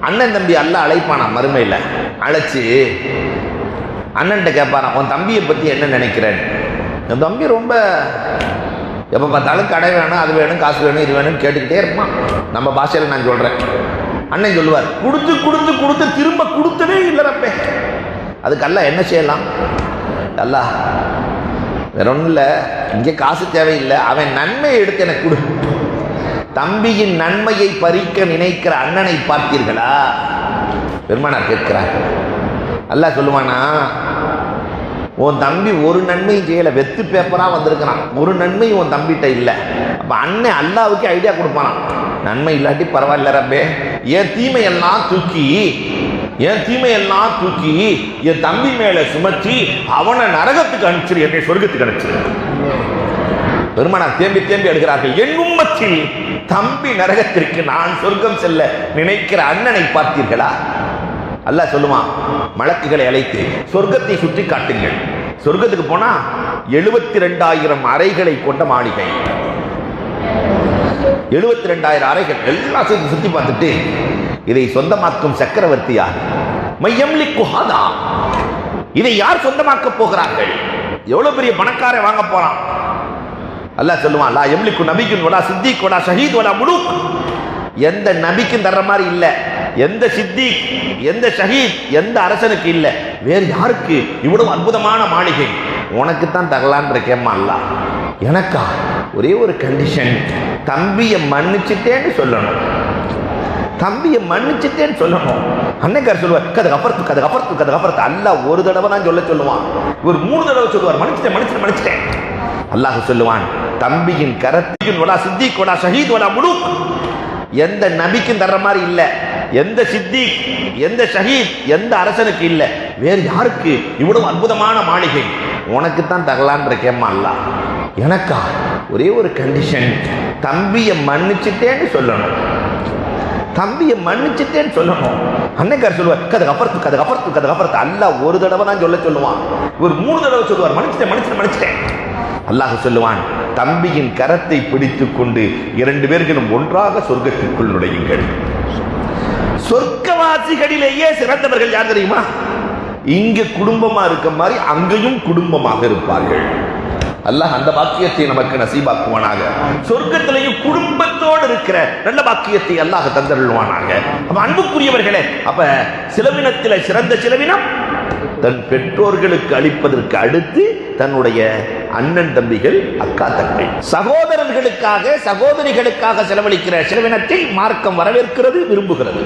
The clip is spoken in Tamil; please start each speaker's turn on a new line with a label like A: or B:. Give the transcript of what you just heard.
A: அண்ணன் தம்பி அல்லாஹ் அழைப்பானா மறுமையில். அழைச்சி அண்ணன்ட்ட கேட்பாரான், உன் தம்பியை பற்றி என்ன நினைக்கிறேன்? என் தம்பி ரொம்ப எப்போ பார்த்தாலும் கடை வேணும், அது வேணும், காசு வேணும், இது வேணும்னு கேட்டுக்கிட்டே இருப்பான். நம்ம பாஷையில் நான் சொல்கிறேன். அண்ணன் சொல்லுவார், கொடுத்து கொடுத்து கொடுத்து திரும்ப கொடுத்ததே இல்லை ரப்பே. அதுக்கு அல்லாஹ் என்ன செய்யலாம்? அல்லாஹ் வேற ஒன்றும் இல்லை, இங்கே காசு தேவையில்லை, அவன் நன்மையை எடுத்து எனக்கு கொடு. தம்பியின் நன்மையை பறிக்க நினைக்கிற அண்ணனை பார்த்தீர்களா? பெருமானார் கேட்கிறார். அல்லாஹ் சொல்லுவானா, உன் தம்பி ஒரு நன்மையும் செய்யலை, வெத்து பேப்பராக வந்திருக்கிறான், ஒரு நன்மையும் உன் தம்பிகிட்ட இல்லை. அப்போ அண்ணன் அல்லாவுக்கு ஐடியா கொடுப்பானா, நன்மை இல்லாட்டி பரவாயில்ல ரப்பே, என் தீமையெல்லாம் தூக்கி என் தம்பி மேலே சுமத்தி அவனை நரகத்துக்கு அனுப்பிச்சிரு, என்னை சொர்க்கத்துக்கு அனுப்பிச்சிரு. பெருமானார் தேம்பி தேம்பி எடுக்கிறார்கள். என் உம்மத்தில் தம்பி நரகத்திற்கு நான் சொர்க்கம் செல்ல நினைக்கிற அண்ணனை பார்த்தீர்களா? அல்லாஹ் சொல்லுவான், மலக்குகளை அழைத்து சொர்க்கத்தை சுற்றி காட்டுங்கள். சொர்க்கத்துக்கு போனா 72,000 அறைகளை கொண்ட மாளிகை, 72,000 அறைகள் எல்லாம் சுத்தி பார்த்துட்டு, இதை சொந்தமாக்கும் சக்கரவர்த்தி யார்? மையம்லிக்கு ஹாதா, இதை யார் சொந்தமாக்க போகிறார்கள்? எவ்வளவு பெரிய பணக்காரன் வாங்க போறான்? அல்லாஹ் சொல்லுவான், லா யம்லிக்கு நபிக்குன் வலா சித்திக் வலா ஷஹீத் வலா முலூக். எந்த நபிக்கும் தர்ற மாதிரி இல்லை, எந்த சித்திக், எந்த ஷஹீத், எந்த அரசனுக்கு இல்லை. வேறு யாருக்கு இவ்வளவு அற்புதமான மாளிகை? உனக்குத்தான் தரலான் இருக்கேம்மா. அல்லாஹ் எனக்கா? ஒரே ஒரு கண்டிஷன், தம்பியை மன்னிச்சுட்டேன்னு சொல்லணும். தம்பியை மன்னிச்சுட்டேன்னு சொல்லணும். அன்னைக்கார் சொல்லுவார், கதை கப்பறத்து. அல்லாஹ் ஒரு தடவை தான் சொல்லுவான், ஒரு 3 தடவை சொல்லுவார், மன்னிச்சிட்டேன். அல்லாஹ் சொல்லுவான், தம்பியின் கரத்தின் வலா சித்திக் வலா ஷஹீத் வலா முலூக். எந்த நபிக்கும் தர்ற மாதிரி இல்லை, எந்த சித்திக், எந்த ஷஹீத், எந்த அரசனுக்கு இல்லை. வேறு யாருக்கு இவ்வளவு அற்புதமான மாளிகை? உனக்குத்தான் தரலான் இருக்கேம்மா. அல்லாஹ் எனக்கா? ஒரே ஒரு கண்டிஷன், தம்பியை மன்னிச்சுட்டேன்னு சொல்லணும். அன்னைக்கார் சொல்லுவார், கதை கப்பறத்து. அல்லாஹ் ஒரு தடவை தான் சொல்லுவான், ஒரு 3 தடவை சொல்லுவார், மன்னிச்சிட்டேன். அல்லாஹ் சொல்லுவான், தம்பியின் கரத்தை பிடித்துக் கொண்டு 2 பேர்களும் ஒன்றாக சொர்க்கத்திற்குள் நுழையுங்கள். சொர்க்கவாசிகளிலேயே சிறந்தவர்கள் யார் தெரியுமா? இங்க குடும்பமா இருக்க மாதிரி அங்கேயும் குடும்பமாக இருப்பார்கள். அல்லாஹ் அந்த பாக்கியத்தை நமக்கு நசீபாக்குவானாக. சொர்க்கத்திலையும் குடும்பத்தோடு இருக்கிற நல்ல பாக்கியத்தை அல்லாஹ் தந்தருள்வானாக. அப்ப அன்புக்குரியவர்களே, அப்ப செலவினத்தில் சிறந்த செலவினம் தன் பெற்றோர்களுக்கு அளிப்பதற்கு அடுத்து தன்னுடைய அண்ணன் தம்பிகள், அக்கா தங்கை, சகோதரர்களுக்காக, சகோதரிகளுக்காக செலவழிக்கிற செலவினத்தை மார்க்கம் வரவேற்கிறது, விரும்புகிறது.